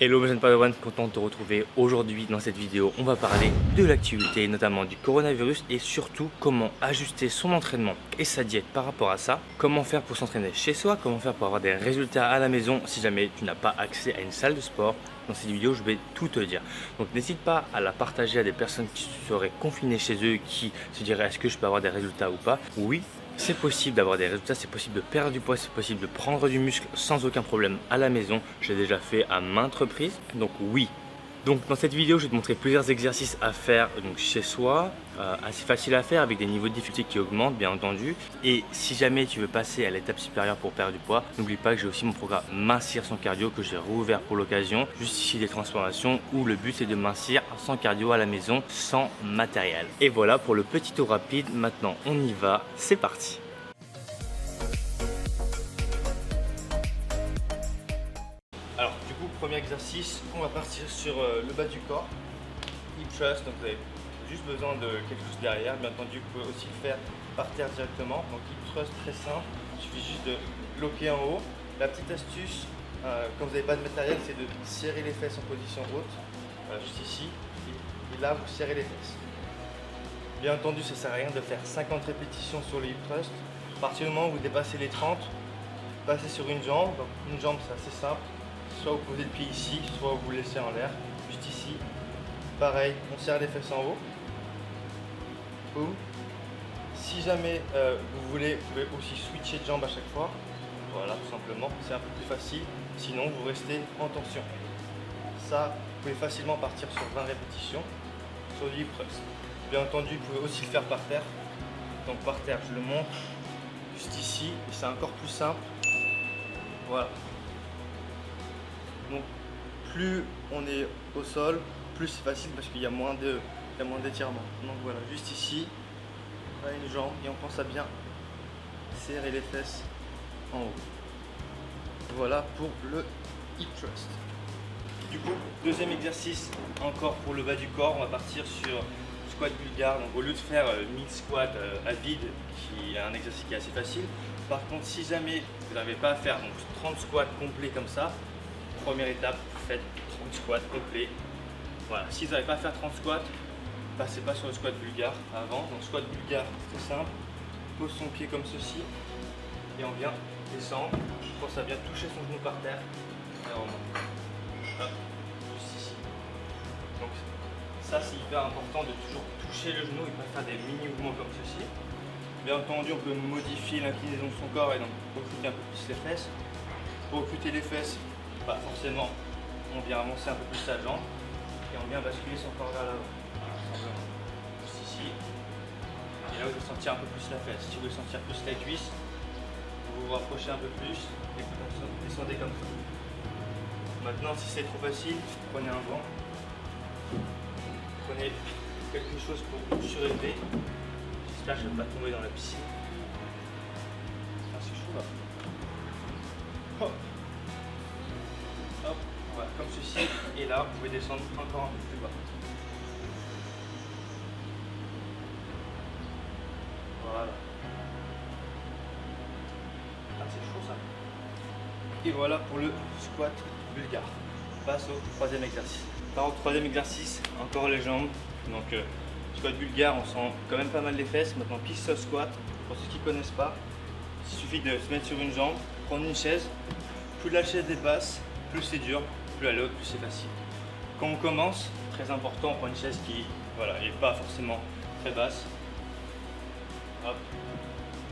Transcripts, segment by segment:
Hello mes jeunes Padawan, content de te retrouver aujourd'hui dans cette vidéo. On va parler de l'actualité, notamment du coronavirus et surtout comment ajuster son entraînement et sa diète par rapport à ça. Comment faire pour s'entraîner chez soi, comment faire pour avoir des résultats à la maison si jamais tu n'as pas accès à une salle de sport. Dans cette vidéo, je vais tout te dire. Donc n'hésite pas à la partager à des personnes qui seraient confinées chez eux, qui se diraient est-ce que je peux avoir des résultats ou pas. Oui, c'est possible d'avoir des résultats, c'est possible de perdre du poids, c'est possible de prendre du muscle sans aucun problème à la maison. Je l'ai déjà fait à maintes reprises, donc oui. Donc dans cette vidéo, je vais te montrer plusieurs exercices à faire donc chez soi, assez facile à faire avec des niveaux de difficulté qui augmentent bien entendu. Et si jamais tu veux passer à l'étape supérieure pour perdre du poids, n'oublie pas que j'ai aussi mon programme Mincir sans cardio que j'ai rouvert pour l'occasion, juste ici des transformations où le but c'est de mincir sans cardio à la maison, sans matériel. Et voilà pour le petit tour rapide, maintenant on y va, c'est parti. Alors du coup, premier exercice, on va partir sur le bas du corps, hip thrust, donc vous avez juste besoin de quelque chose derrière. Bien entendu, vous pouvez aussi le faire par terre directement, donc hip thrust très simple, il suffit juste de bloquer en haut. La petite astuce, quand vous n'avez pas de matériel, c'est de serrer les fesses en position haute, juste ici, et là vous serrez les fesses. Bien entendu, ça ne sert à rien de faire 50 répétitions sur le hip thrust. À partir du moment où vous dépassez les 30, passez sur une jambe, donc une jambe c'est assez simple. Soit vous posez le pied ici, soit vous le laissez en l'air, juste ici. Pareil, on serre les fesses en haut. Boum. Si jamais vous voulez, vous pouvez aussi switcher de jambe à chaque fois. Voilà, tout simplement, c'est un peu plus facile. Sinon, vous restez en tension. Ça, vous pouvez facilement partir sur 20 répétitions sur du hip thrust. Bien entendu, vous pouvez aussi le faire par terre. Donc par terre, je le montre juste ici, et c'est encore plus simple. Voilà. Donc plus on est au sol, plus c'est facile parce qu'il y a moins d'étirement. Donc voilà, juste ici, on a une jambe et on pense à bien serrer les fesses en haut. Voilà pour le hip thrust. Du coup, deuxième exercice encore pour le bas du corps, on va partir sur squat bulgare. Donc au lieu de faire 1000 squats à vide, qui est un exercice qui est assez facile, par contre si jamais vous n'arrivez pas à faire donc 30 squats complets comme ça, première étape, faites 30 squats complets. Voilà, si vous n'arrivez pas à faire 30 squats, passez pas sur le squat bulgare avant. Donc squat bulgare, c'est très simple. On pose son pied comme ceci et on vient descendre. On pense à bien toucher son genou par terre et on remonte. Hop, juste ici. Donc ça c'est hyper important de toujours toucher le genou et pas faire des mini mouvements comme ceci. Bien entendu, on peut modifier l'inclinaison de son corps et donc recruter un peu plus les fesses. Pour recruter les fesses, pas forcément, on vient avancer un peu plus sa jambe et on vient basculer son corps vers l'avant. Voilà, simplement. Juste ici. Et là, vous allez sentir un peu plus la fesse. Si vous voulez sentir plus la cuisse, vous vous rapprochez un peu plus et vous descendez comme ça. Maintenant, si c'est trop facile, prenez un banc. Prenez quelque chose pour surélever. J'espère que je ne vais pas tomber dans la piscine. Ah, c'est chaud là. Hop. Hop, voilà, comme ceci, et là vous pouvez descendre encore un peu plus bas. Voilà. Ah, c'est chaud ça. Et voilà pour le squat bulgare. On passe au troisième exercice. Par au troisième exercice, encore les jambes. Donc squat bulgare, on sent quand même pas mal les fesses. Maintenant pistol squat, pour ceux qui ne connaissent pas, il suffit de se mettre sur une jambe, prendre une chaise. Plus la chaise est basse, plus c'est dur, plus elle est haute, plus c'est facile. Quand on commence, très important, on prend une chaise qui n'est pas forcément très basse. Hop,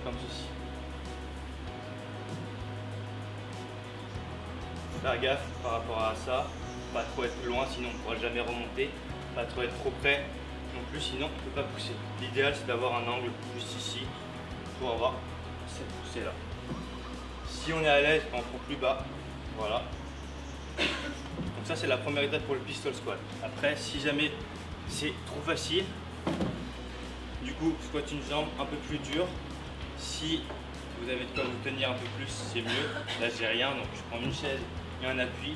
comme ceci. Faire gaffe par rapport à ça, pas trop être loin sinon on ne pourra jamais remonter, pas trop être trop près non plus sinon on ne peut pas pousser. L'idéal c'est d'avoir un angle juste ici pour avoir cette poussée là. Si on est à l'aise, on prend plus bas, voilà. Donc ça c'est la première étape pour le pistol squat. Après si jamais c'est trop facile, du coup squat une jambe un peu plus dure. Si vous avez de quoi vous tenir un peu plus, c'est mieux. Là j'ai rien, donc je prends une chaise et un appui.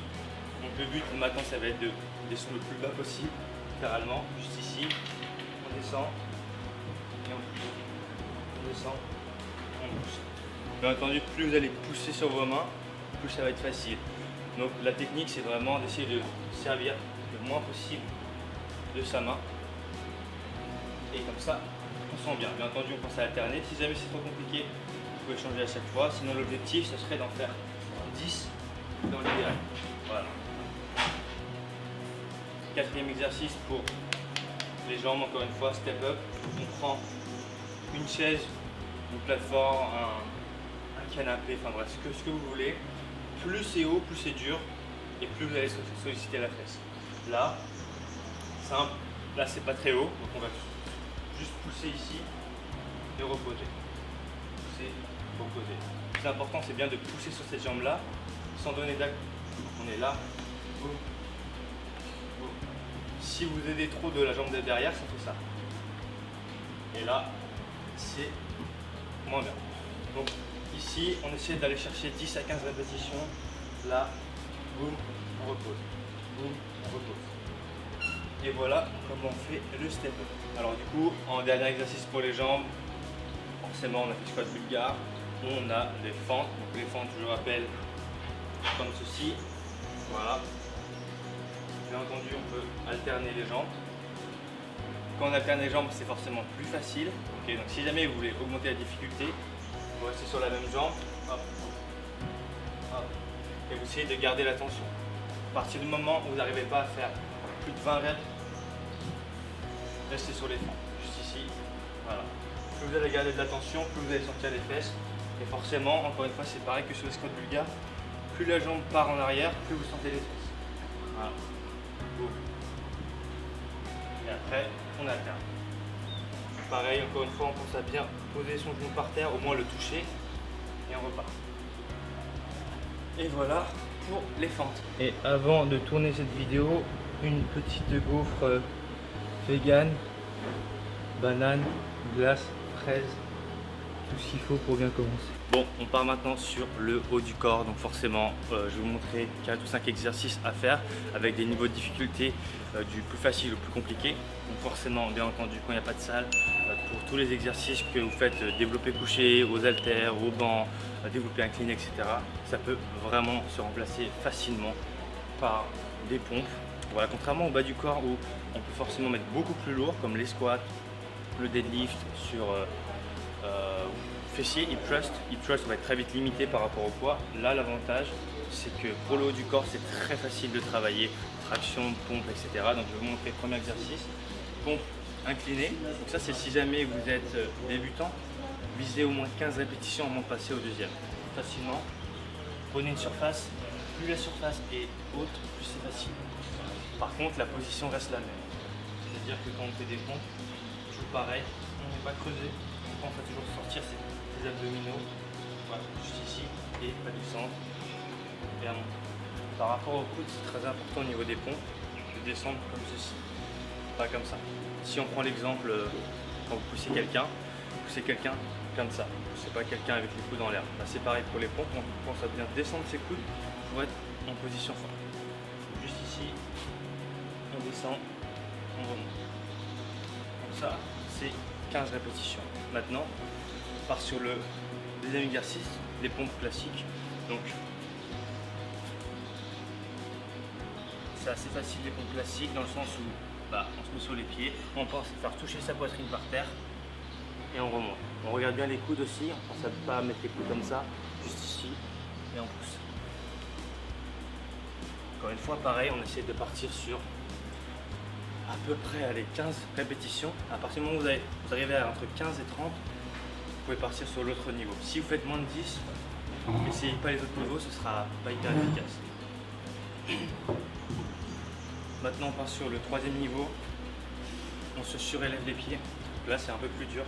Donc le but maintenant ça va être de descendre le plus bas possible, littéralement, juste ici. On descend et on pousse. On descend, on pousse. Bien entendu, plus vous allez pousser sur vos mains, plus ça va être facile. Donc la technique, c'est vraiment d'essayer de servir le moins possible de sa main. Et comme ça, on sent bien. Bien entendu, on pense à alterner. Si jamais c'est trop compliqué, vous pouvez changer à chaque fois. Sinon, l'objectif, ce serait d'en faire 10 dans l'idéal. Voilà. Quatrième exercice pour les jambes, encore une fois, step up. On prend une chaise, une plateforme, un canapé, enfin bref, ce que vous voulez. Plus c'est haut, plus c'est dur et plus vous allez solliciter la fesse. Là, simple, là c'est pas très haut, donc on va juste pousser ici et reposer. Pousser, reposer. Le plus important, c'est bien de pousser sur cette jambe là sans donner d'acte. On est là. Boum. Boum. Si vous aidez trop de la jambe de derrière, ça fait ça. Et là, c'est moins bien. Donc ici, on essaie d'aller chercher 10 à 15 répétitions. Là, boum, on repose. Boum, on repose. Et voilà comment on fait le step up. Alors du coup, en dernier exercice pour les jambes, forcément on a fait squat bulgare. On a les fentes. Donc les fentes, je le rappelle, comme ceci. Voilà. Bien entendu, on peut alterner les jambes. Quand on alterne les jambes, c'est forcément plus facile. Okay, donc si jamais vous voulez augmenter la difficulté, vous restez sur la même jambe. Hop, hop, et vous essayez de garder la tension. À partir du moment où vous n'arrivez pas à faire plus de 20 reps, restez sur les fentes, juste ici. Voilà. Plus vous allez garder de la tension, plus vous allez sortir les fesses. Et forcément, encore une fois, c'est pareil que sur le squat bulgare. Plus la jambe part en arrière, plus vous sentez les fesses. Voilà. Boum. Et après, on alterne. Pareil, encore une fois, on pense à bien poser son genou par terre, au moins le toucher, et on repart. Et voilà pour les fentes. Et avant de tourner cette vidéo, une petite gaufre vegan, banane, glace, fraise, tout ce qu'il faut pour bien commencer. Bon, on part maintenant sur le haut du corps, donc forcément je vais vous montrer 4 ou 5 exercices à faire avec des niveaux de difficulté du plus facile au plus compliqué. Donc forcément, bien entendu, quand il n'y a pas de salle, pour tous les exercices que vous faites, développer couché, aux haltères, au banc, développer incliné, etc., ça peut vraiment se remplacer facilement par des pompes. Voilà, contrairement au bas du corps où on peut forcément mettre beaucoup plus lourd, comme les squats, le deadlift sur fessier, hip thrust. Hip thrust va être très vite limité par rapport au poids. Là, l'avantage, c'est que pour le haut du corps, c'est très facile de travailler, traction, pompe, etc. Donc je vais vous montrer le premier exercice, pompe inclinée. Donc ça, c'est si jamais vous êtes débutant, visez au moins 15 répétitions avant de passer au deuxième. Facilement, prenez une surface, plus la surface est haute, plus c'est facile. Par contre, la position reste la même. C'est-à-dire que quand on fait des pompes, toujours pareil, on n'est pas creusé, on va toujours sortir ses abdominaux, voilà, juste ici, et pas du centre, et à monter. Par rapport au coude, c'est très important au niveau des pompes, de descendre comme ceci, pas comme ça. Si on prend l'exemple, quand vous poussez quelqu'un comme ça, vous ne poussez pas quelqu'un avec les coudes en l'air. C'est pareil pour les pompes, on pense à bien descendre ses coudes pour être en position forte. Juste ici, on descend, on remonte. Donc ça, c'est 15 répétitions. Maintenant, on part sur le deuxième exercice, les pompes classiques. Donc, c'est assez facile les pompes classiques dans le sens où on se met sur les pieds, on pense à faire toucher sa poitrine par terre et on remonte. On regarde bien les coudes aussi, on pense à ne pas mettre les coudes comme ça, juste ici, et on pousse. Encore une fois, pareil, on essaie de partir sur à peu près 15 répétitions. À partir du moment où vous arrivez à entre 15 et 30, vous pouvez partir sur l'autre niveau. Si vous faites moins de 10, n'essayez pas les autres niveaux, ce sera pas hyper efficace. Maintenant, on part sur le troisième niveau. On se surélève les pieds. Là, c'est un peu plus dur.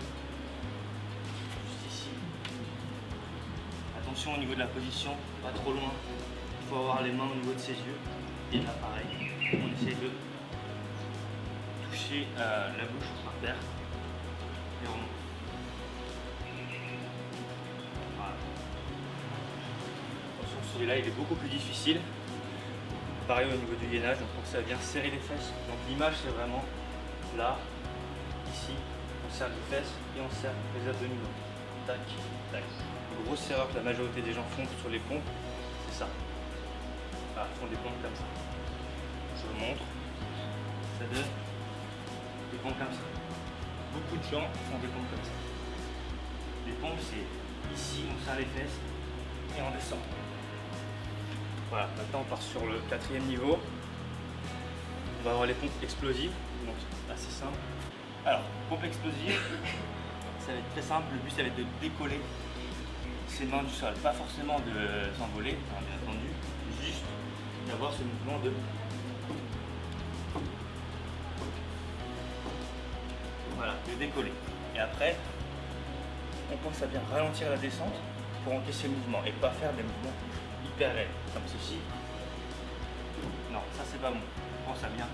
Juste ici. Attention au niveau de la position, pas trop loin. Il faut avoir les mains au niveau de ses yeux. Et là, pareil, on essaie de toucher la bouche par terre et on remonte. Voilà. Attention, celui-là il est beaucoup plus difficile. Pareil au niveau du gainage, donc pensez à bien serrer les fesses. Donc l'image c'est vraiment là, ici, on serre les fesses et on serre les abdominaux. Tac, tac. Une grosse erreur que la majorité des gens font sur les pompes, c'est ça. Voilà, font des pompes comme ça. Je vous montre. Ça donne des pompes comme ça. Beaucoup de gens font des pompes comme ça. Les pompes, c'est ici, on serre les fesses et on descend. Voilà, maintenant on part sur le 4e niveau. On va avoir les pompes explosives, donc assez simple. Alors, pompe explosive, ça va être très simple. Le but, ça va être de décoller ses mains du sol. Pas forcément de s'envoler, hein, bien entendu, juste d'avoir ce mouvement de... Voilà, de décoller. Et après, on pense à bien ralentir la descente pour encaisser le mouvement et pas faire des mouvements hyper raides, comme ceci. Non, ça c'est pas bon. On pense à bien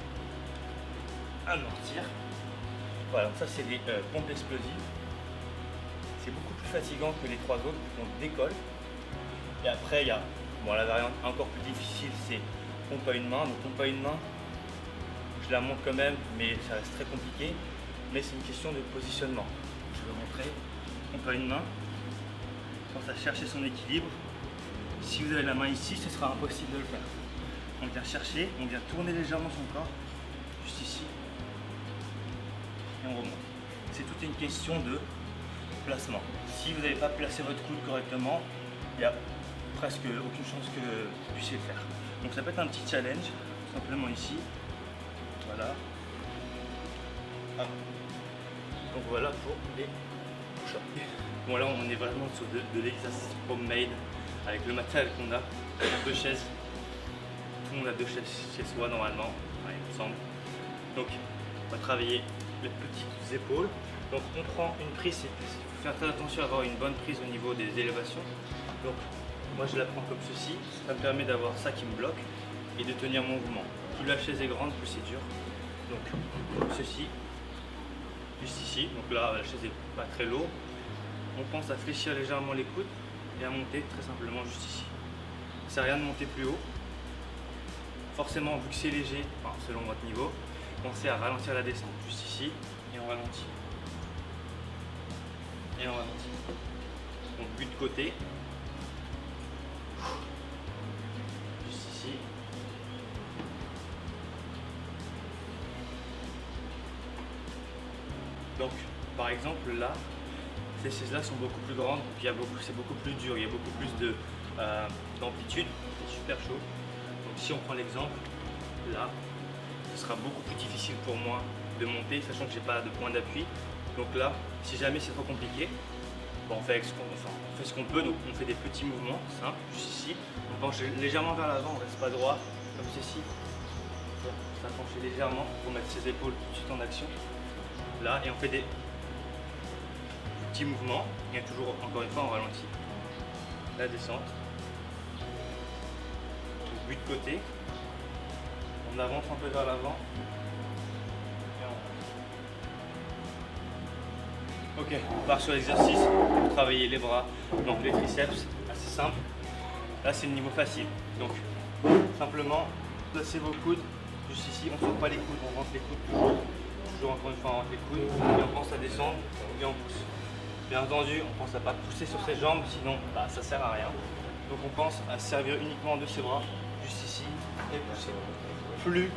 amortir. Voilà, donc ça c'est les pompes explosives. C'est beaucoup plus fatigant que les 3 autres, donc décolle. Et après, il y a la variante encore plus difficile, c'est pompe à une main. Donc pompe à une main, je la montre quand même, mais ça reste très compliqué. Mais c'est une question de positionnement. Je vais vous montrer. Pompe à une main, on pense à chercher son équilibre. Si vous avez la main ici, ce sera impossible de le faire. On vient chercher, on vient tourner légèrement son corps, juste ici, et on remonte. C'est toute une question de placement. Si vous n'avez pas placé votre coude correctement, il n'y a presque aucune chance que vous puissiez le faire. Donc ça peut être un petit challenge, tout simplement ici. Voilà. Hop. Donc voilà pour les push-ups. Bon là on est vraiment sur de l'exercice homemade avec le matériel qu'on a, 2 chaises. Tout le monde a 2 chaises chez soi normalement, ouais, il me semble. Donc on va travailler les petites épaules. Donc on prend une prise, il faut faire très attention à avoir une bonne prise au niveau des élévations. Donc moi je la prends comme ceci, ça me permet d'avoir ça qui me bloque et de tenir mon mouvement. Plus la chaise est grande, plus c'est dur. Donc comme ceci, juste ici, donc là la chaise n'est pas très lourde. On pense à fléchir légèrement les coudes et à monter très simplement juste ici. Ça sert à rien de monter plus haut. Forcément, vu que c'est léger, enfin, selon votre niveau, pensez à ralentir la descente, juste ici, et on ralentit. Et on ralentit. Donc but de côté. Juste ici. Donc, par exemple, là, ces chaises-là sont beaucoup plus grandes, c'est beaucoup plus dur, il y a beaucoup plus d'amplitude, c'est super chaud. Donc si on prend l'exemple, là, ce sera beaucoup plus difficile pour moi de monter, sachant que j'ai pas de point d'appui. Donc là, si jamais c'est trop compliqué, bon, on fait ce qu'on peut, donc on fait des petits mouvements simples, juste ici. On penche légèrement vers l'avant, on reste pas droit, comme ceci. Ça penche légèrement pour mettre ses épaules tout de suite en action. Là, et on fait des petits mouvements, et toujours, encore une fois, on ralentit. La descente. Le but de côté. On avance un peu vers l'avant. Ok, on part sur l'exercice pour travailler les bras, donc les triceps, assez simple. Là c'est le niveau facile. Donc simplement placez vos coudes juste ici, on ne saute pas les coudes, on rentre les coudes toujours encore une fois on rentre les coudes et on pense à descendre et on pousse. Bien entendu, on pense à pas pousser sur ses jambes, sinon ça sert à rien. Donc on pense à se servir uniquement de ses bras, juste ici et pousser. Plus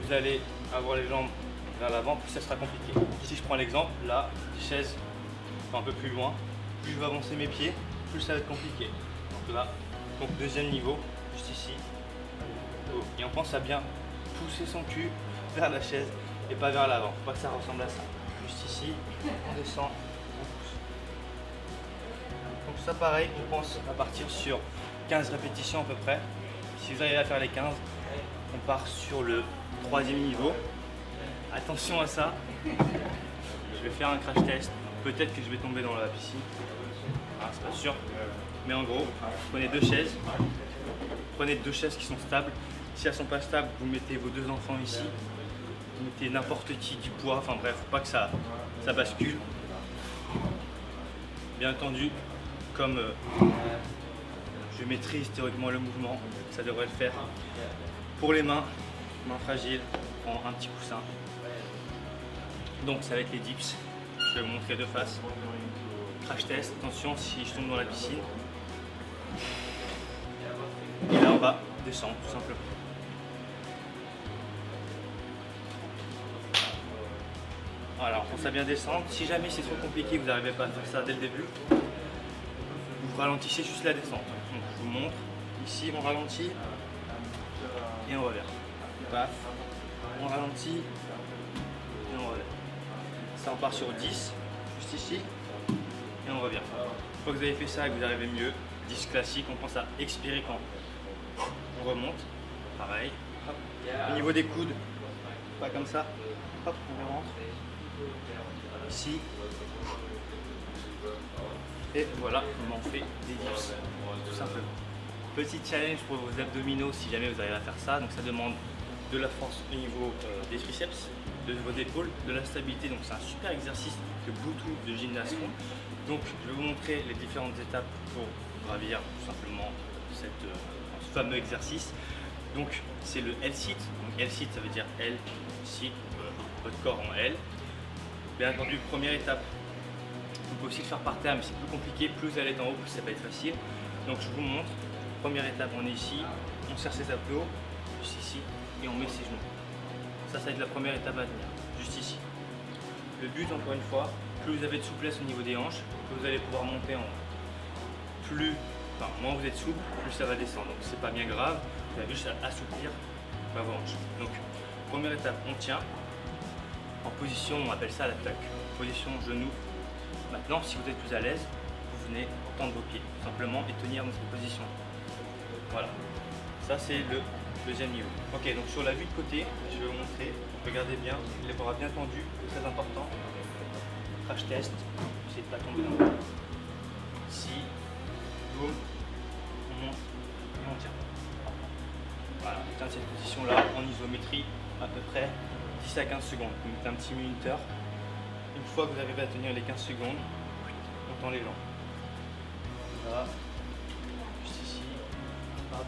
vous allez avoir les jambes vers l'avant, plus ça sera compliqué. Si je prends l'exemple, là, chaise un peu plus loin, plus je vais avancer mes pieds, plus ça va être compliqué. Donc là, donc deuxième niveau, juste ici. Et on pense à bien pousser son cul vers la chaise et pas vers l'avant. Faut pas que ça ressemble à ça. Juste ici, on descend, on pousse. Donc ça pareil, on pense à partir sur 15 répétitions à peu près. Si vous arrivez à faire les 15, on part sur le 3e niveau. Attention à ça, je vais faire un crash test, peut-être que je vais tomber dans la piscine, c'est pas sûr, mais en gros, prenez 2 chaises, prenez 2 chaises qui sont stables, si elles ne sont pas stables, vous mettez vos 2 enfants ici, vous mettez n'importe qui du poids, enfin bref, faut pas que ça bascule. Bien entendu, comme je maîtrise théoriquement le mouvement, ça devrait le faire. Pour les mains fragiles, on prend un petit coussin. Donc ça va être les dips, je vais vous montrer de face. Crash test, attention si je tombe dans la piscine. Et là on va descendre tout simplement. Voilà, on pense à bien descendre. Si jamais c'est trop compliqué, vous n'arrivez pas à faire ça dès le début, vous ralentissez juste la descente. Donc je vous montre, ici on ralentit et on revient. Paf, on ralentit et on revient. Ça on part sur 10, juste ici, et on revient. Une fois que vous avez fait ça et que vous arrivez mieux, 10 classique, on pense à expirer quand on remonte, pareil. Hop. Au niveau des coudes, pas comme ça, hop, on les rentre. Ici, et voilà comment on fait des dips, tout simplement. Petit challenge pour vos abdominaux si jamais vous arrivez à faire ça. Donc ça demande de la force au niveau des triceps, de vos épaules, de la stabilité. Donc c'est un super exercice que beaucoup de gymnastes font. Donc je vais vous montrer les différentes étapes pour gravir tout simplement ce fameux exercice. Donc c'est le L-sit. Donc L-sit ça veut dire L, sit, votre corps en L. Bien entendu, première étape, vous pouvez aussi le faire par terre, mais c'est plus compliqué. Plus vous allez être en haut, plus ça va être facile. Donc je vous montre. Première étape, on est ici, on serre ses abdos, juste ici, et on met ses genoux. Ça va être la première étape à venir, juste ici. Le but, encore une fois, plus vous avez de souplesse au niveau des hanches, plus vous allez pouvoir monter en haut. Moins vous êtes souple, plus ça va descendre. Donc c'est pas bien grave, vous avez juste à assouplir vos hanches. Donc première étape, on tient. En position, on appelle ça la tuck, position genou. Maintenant, si vous êtes plus à l'aise, vous venez tendre vos pieds, tout simplement, et tenir dans cette position. Voilà, ça c'est le deuxième niveau. Ok, donc sur la vue de côté, je vais vous montrer, regardez bien, les bras bien tendus, très important. Crash test, essayez de ne pas tomber dans le dos. Ici, boum, on monte et on tient. Voilà, on tient cette position-là en isométrie à peu près 10 à 15 secondes. Vous mettez un petit minuteur. Une fois que vous arrivez à tenir les 15 secondes, on tend les jambes. Là, juste ici, hop,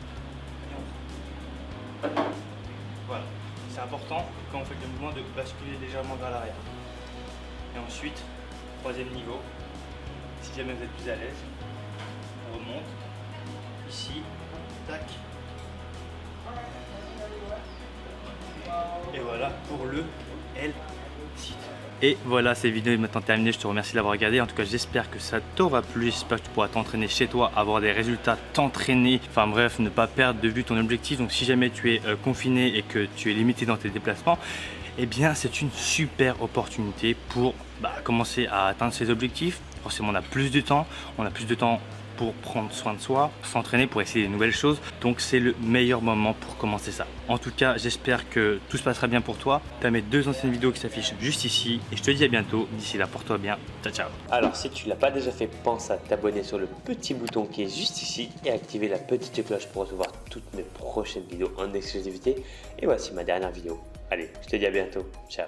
et on tend. Voilà, c'est important quand on fait le mouvement de basculer légèrement vers l'arrière. Et ensuite, troisième niveau, si jamais vous êtes plus à l'aise, on remonte, ici, tac. Et voilà pour le L-sit. Et voilà, cette vidéo est maintenant terminée. Je te remercie d'avoir regardé. En tout cas, j'espère que ça t'aura plu. J'espère que tu pourras t'entraîner chez toi, avoir des résultats, t'entraîner. Enfin bref, ne pas perdre de vue ton objectif. Donc si jamais tu es confiné et que tu es limité dans tes déplacements, eh bien c'est une super opportunité pour commencer à atteindre ses objectifs. Forcément, on a plus de temps. Pour prendre soin de soi, s'entraîner, pour essayer de nouvelles choses. Donc c'est le meilleur moment pour commencer ça. En tout cas, j'espère que tout se passera bien pour toi. Tu as mes 2 anciennes vidéos qui s'affichent juste ici. Et je te dis à bientôt. D'ici là, porte-toi bien. Ciao, ciao. Alors si tu ne l'as pas déjà fait, pense à t'abonner sur le petit bouton qui est juste ici et activer la petite cloche pour recevoir toutes mes prochaines vidéos en exclusivité. Et voici ma dernière vidéo. Allez, je te dis à bientôt. Ciao.